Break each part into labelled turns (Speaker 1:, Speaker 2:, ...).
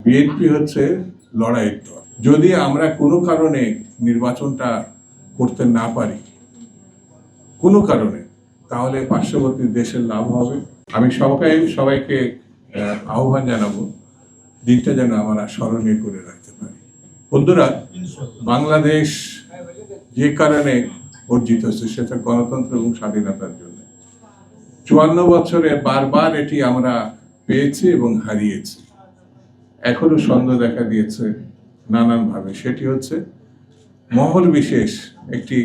Speaker 1: BNP হচ্ছে লড়াইয়ের দল। যদি আমরা কোনো কারণে নির্বাচনটা করতে না পারি কোনো কারণে, তাহলে পার্শ্ববর্তী দেশের লাভ হবে। আমি সবাইকে আহ্বান জানাবো, দিনটা যেন আমরা স্মরণীয় করে রাখতে পারি। বন্ধুরা, বাংলাদেশ যে কারণে অর্জিত হচ্ছে সেটা গণতন্ত্র এবং স্বাধীনতার জন্য। 54 বছরে বারবার এটি আমরা পেয়েছি এবং হারিয়েছি। এখনো সন্দেহ দেখা দিয়েছে নানানভাবে। সেটি হচ্ছে মহল বিশেষ একটি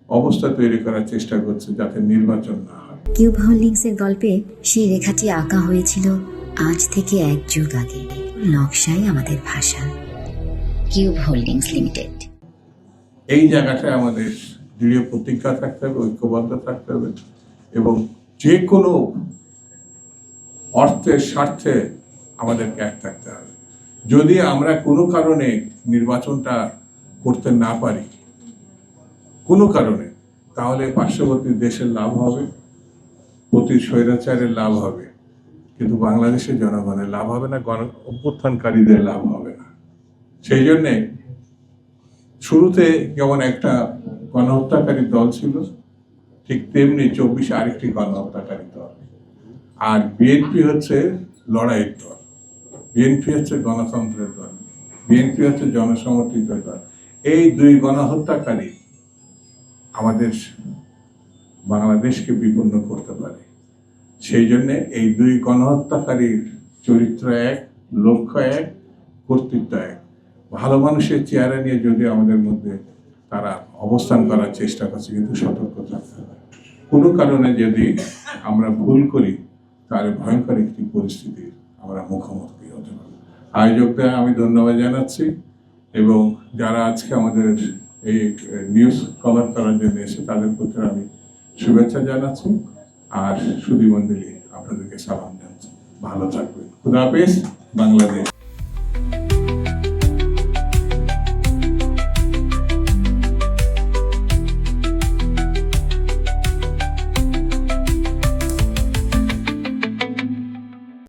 Speaker 1: অবস্থা তৈরি করার চেষ্টা করছে যাতে নির্বাচন না হয়।
Speaker 2: কিউব হোল্ডিংসের গল্পে সেই রেখাটি আঁকা হয়েছিল আজ থেকে 1 যুগ আগে। নকশাই আমাদের ভাষা। Cube holdings limited.
Speaker 1: এই জায়গাটায় আমাদের দৃঢ় প্রতিজ্ঞা থাকতে হবে, ঐক্যবদ্ধ থাকতে হবে এবং যে কোনো অর্থের স্বার্থে আমাদেরকে এক থাকতে হবে। যদি আমরা কোনো কারণে নির্বাচনটা করতে না পারি কোনো কারণে, তাহলে পার্শ্ববর্তী দেশের লাভ হবে, প্রতি স্বৈরাচারের লাভ হবে, কিন্তু বাংলাদেশের জনগণের লাভ হবে না, অভ্যুত্থানকারীদের লাভ হবে না। সেই জন্যে শুরুতে যেমন একটা গণহত্যাকারী দল ছিল, ঠিক তেমনি 24 আরেকটি গণহত্যাকারী দল। আর বিএনপি হচ্ছে লড়াইয়ের দল, বিএনপি হচ্ছে গণতন্ত্রের দল, বিএনপি হচ্ছে জনসমর্থিত দল। এই দুই গণহত্যাকারী আমাদের বাংলাদেশকে বিপন্ন করতে পারে। সেই জন্যে এই দুই গণহত্যাকারীর চরিত্র এক, লক্ষ্য এক, কর্তৃত্ব এক। ভালো মানুষের চেহারা নিয়ে যদি আমাদের মধ্যে তারা অবস্থান করার চেষ্টা করছে, কিন্তু সতর্ক থাকতে হবে। কোনো কারণে যদি আমরা ভুল করি তাহলে ভয়ঙ্কর একটি পরিস্থিতির আমরা মুখোমুখি হতে পারি। আয়োজকদের আমি ধন্যবাদ জানাচ্ছি এবং যারা আজকে আমাদের এই নিউজ কভার করার জন্য এসে তাদের প্রতি আমি শুভেচ্ছা জানাচ্ছি। আর সুধী মণ্ডলী, আপনাদেরকে সালাম জানাচ্ছি। ভালো থাকবেন। খুদা হাফেজ। বাংলাদেশ।